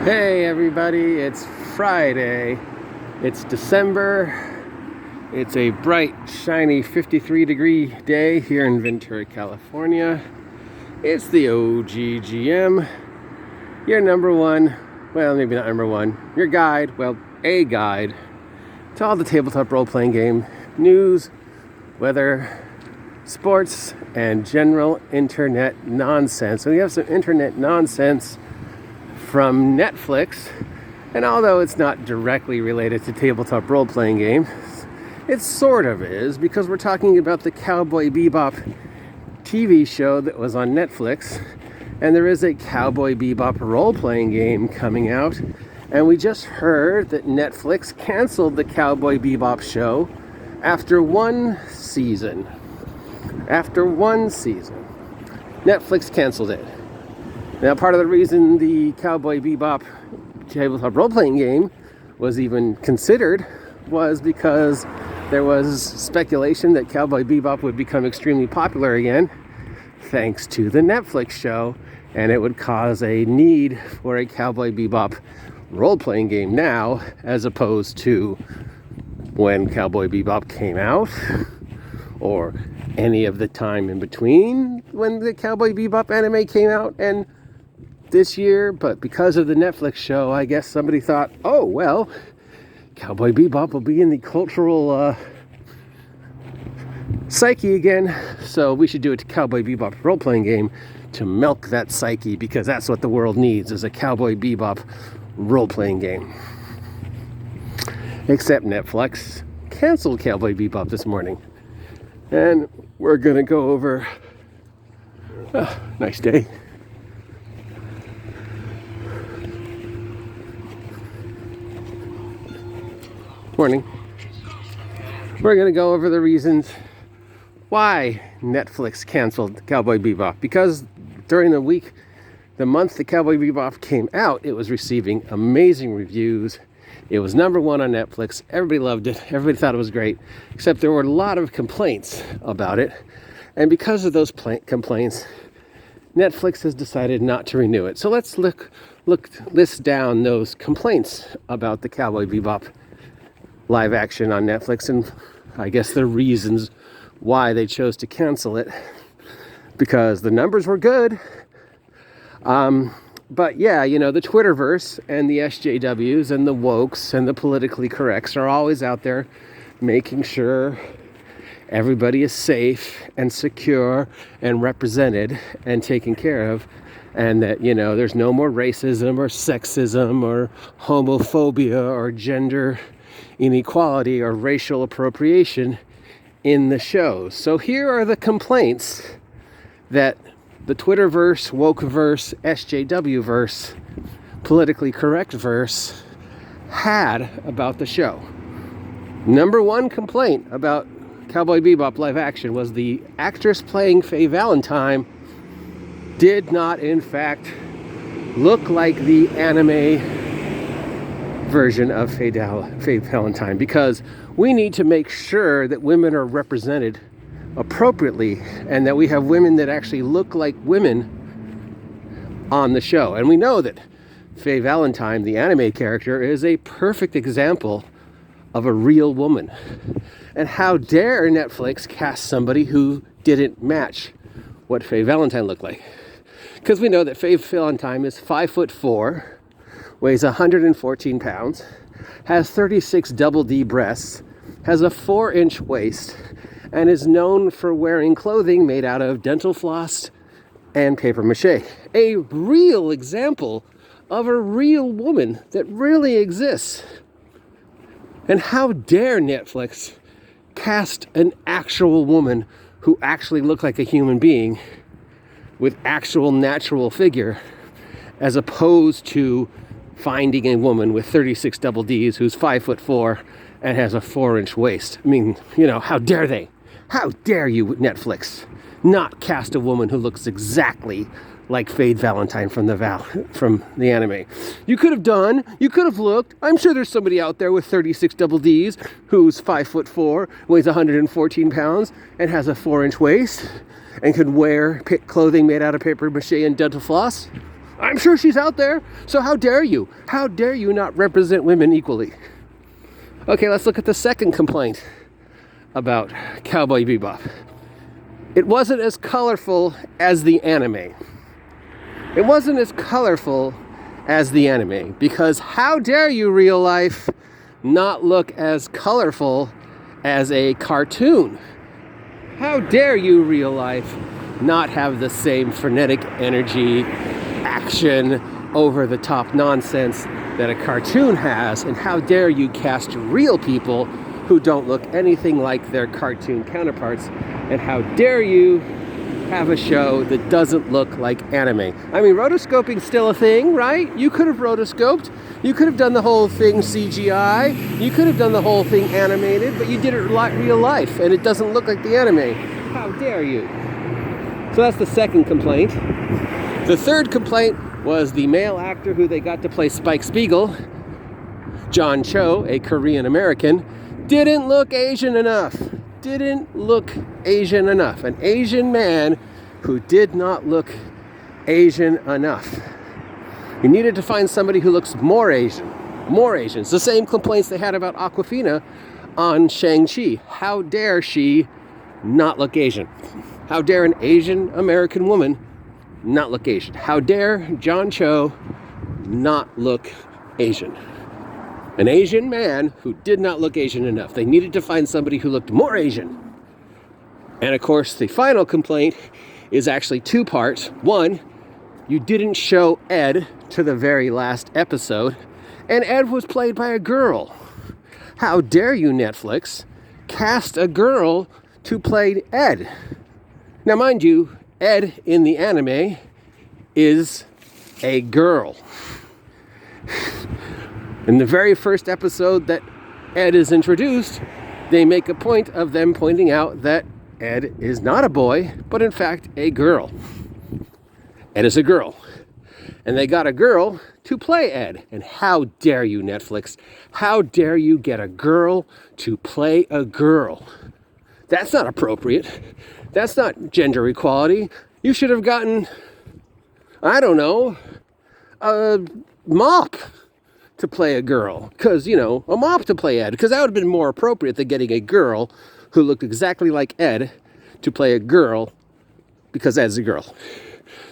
Hey everybody, it's Friday. It's December. It's a bright, shiny 53-degree day here in Ventura, California. It's the OGGM, your number one, well, maybe not number one, your guide, well, a guide to all the tabletop role-playing game news, weather, sports, and general internet nonsense. So we have some internet nonsense from Netflix, and although it's not directly related to tabletop role-playing games, it sort of is, because we're talking about the Cowboy Bebop TV show that was on Netflix, and there is a Cowboy Bebop role-playing game coming out, and we just heard that Netflix canceled the Cowboy Bebop show after one season. Netflix canceled it. Now, part of the reason the Cowboy Bebop tabletop role-playing game was even considered was because there was speculation that Cowboy Bebop would become extremely popular again thanks to the Netflix show, and it would cause a need for a Cowboy Bebop role-playing game now, as opposed to when Cowboy Bebop came out, or any of the time in between when the Cowboy Bebop anime came out and this year. But because of the Netflix show, I guess somebody thought, oh, well, Cowboy Bebop will be in the cultural psyche again, so we should do a Cowboy Bebop role-playing game to milk that psyche, because that's what the world needs, is a Cowboy Bebop role-playing game. Except Netflix canceled Cowboy Bebop this morning, and we're gonna go over nice day. Morning. We're going to go over the reasons why Netflix canceled Cowboy Bebop. Because during the month that Cowboy Bebop came out, it was receiving amazing reviews. It was number one on Netflix. Everybody loved it. Everybody thought it was great. Except there were a lot of complaints about it. And because of those complaints, Netflix has decided not to renew it. So let's list down those complaints about the Cowboy Bebop live action on Netflix, and I guess the reasons why they chose to cancel it, because the numbers were good. But yeah, you know, the Twitterverse and the SJWs and the wokes and the politically corrects are always out there making sure everybody is safe and secure and represented and taken care of, and that, you know, there's no more racism or sexism or homophobia or gender inequality or racial appropriation in the shows. So here are the complaints that the Twitterverse, wokeverse, SJWverse, politically correct verse had about the show. Number one complaint about Cowboy Bebop live action was the actress playing Faye Valentine did not, in fact, look like the anime version of Faye Valentine, because we need to make sure that women are represented appropriately and that we have women that actually look like women on the show. And we know that Faye Valentine, the anime character, is a perfect example of a real woman. And how dare Netflix cast somebody who didn't match what Faye Valentine looked like? Because we know that Faye Valentine is 5'4", weighs 114 pounds, has 36 double D breasts, has a 4-inch waist, and is known for wearing clothing made out of dental floss and paper mache. A real example of a real woman that really exists. And how dare Netflix cast an actual woman who actually looked like a human being with actual natural figure, as opposed to finding a woman with 36 double Ds who's 5'4" and has a 4-inch waist. I mean, you know, how dare they? How dare you, Netflix, not cast a woman who looks exactly like Faye Valentine from the anime. You could have looked. I'm sure there's somebody out there with 36 double Ds who's 5'4", weighs 114 pounds, and has a 4-inch waist, and could wear clothing made out of paper mache and dental floss. I'm sure she's out there. So how dare you? How dare you not represent women equally? Okay, let's look at the second complaint about Cowboy Bebop. It wasn't as colorful as the anime. It wasn't as colorful as the anime, because how dare you, real life, not look as colorful as a cartoon? How dare you, real life, not have the same frenetic energy, action, over-the-top nonsense that a cartoon has? And how dare you cast real people who don't look anything like their cartoon counterparts? And how dare you have a show that doesn't look like anime? I mean, rotoscoping's still a thing, right? You could have rotoscoped. You could have done the whole thing CGI. You could have done the whole thing animated, but you did it real life, and it doesn't look like the anime. How dare you? So that's the second complaint. The third complaint was the male actor who they got to play Spike Spiegel, John Cho, a Korean American, didn't look Asian enough. Didn't look Asian enough. An Asian man who did not look Asian enough. You needed to find somebody who looks more Asian. More Asian. It's the same complaints they had about Awkwafina on Shang-Chi. How dare she not look Asian? How dare an Asian American woman not look Asian? How dare John Cho not look Asian? An Asian man who did not look Asian enough. They needed to find somebody who looked more Asian. And of course, the final complaint is actually two parts. One, you didn't show Ed to the very last episode, and Ed was played by a girl. How dare you, Netflix, cast a girl to play Ed? Now, mind you, Ed in the anime is a girl. In the very first episode that Ed is introduced, they make a point of them pointing out that Ed is not a boy, but in fact a girl. Ed is a girl. And they got a girl to play Ed. And how dare you, Netflix? How dare you get a girl to play a girl? That's not appropriate. That's not gender equality. You should have gotten, I don't know, a mop to play a girl. Because, you know, a mop to play Ed. Because that would have been more appropriate than getting a girl who looked exactly like Ed to play a girl because Ed's a girl.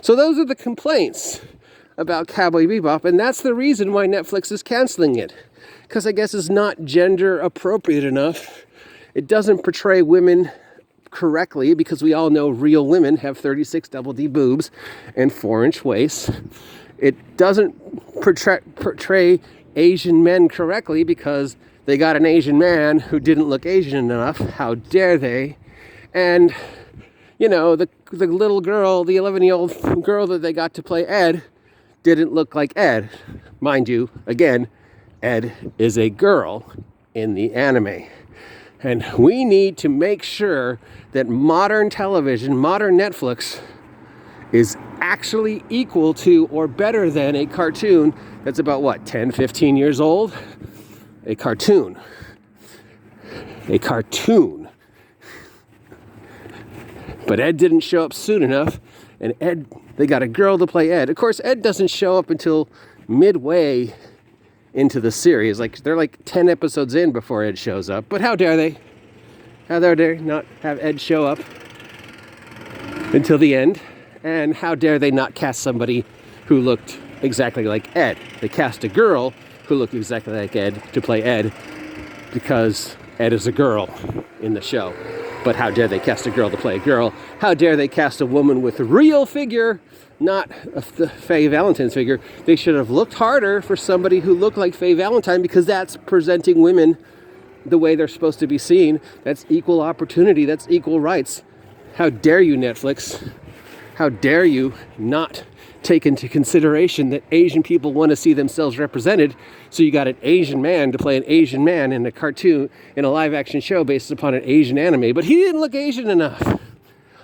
So those are the complaints about Cowboy Bebop, and that's the reason why Netflix is canceling it. Because I guess it's not gender appropriate enough. It doesn't portray women correctly, because we all know real women have 36 double D boobs and 4-inch waists. It doesn't portray Asian men correctly because they got an Asian man who didn't look Asian enough. How dare they? And, you know, the little girl, the 11-year-old girl that they got to play Ed didn't look like Ed. Mind you, again, Ed is a girl in the anime. And we need to make sure that modern television, modern Netflix, is actually equal to or better than a cartoon that's about, what, 10, 15 years old? A cartoon. A cartoon. But Ed didn't show up soon enough, and they got a girl to play Ed. Of course, Ed doesn't show up until midway into the series. They're like 10 episodes in before Ed shows up. But how dare they? How dare they not have Ed show up until the end? And how dare they not cast somebody who looked exactly like Ed? They cast a girl who looked exactly like Ed to play Ed because Ed is a girl in the show. But how dare they cast a girl to play a girl? How dare they cast a woman with a real figure, not the Faye Valentine's figure? They should have looked harder for somebody who looked like Faye Valentine, because that's presenting women the way they're supposed to be seen. That's equal opportunity. That's equal rights. How dare you, Netflix? How dare you not take into consideration that Asian people want to see themselves represented? So you got an Asian man to play an Asian man in a cartoon, in a live action show based upon an Asian anime, but he didn't look Asian enough.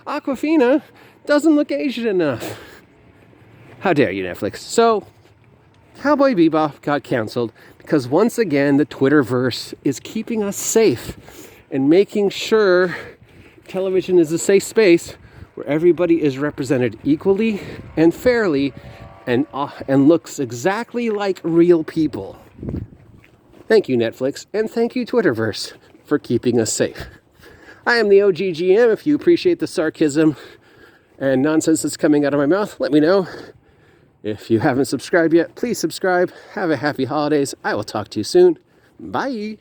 Awkwafina doesn't look Asian enough. How dare you, Netflix? So Cowboy Bebop got canceled because once again the Twitterverse is keeping us safe and making sure television is a safe space where everybody is represented equally and fairly and looks exactly like real people. Thank you, Netflix, and thank you, Twitterverse, for keeping us safe. I am the OGGM. If you appreciate the sarcasm and nonsense that's coming out of my mouth, let me know. If you haven't subscribed yet, please subscribe. Have a happy holidays. I will talk to you soon. Bye.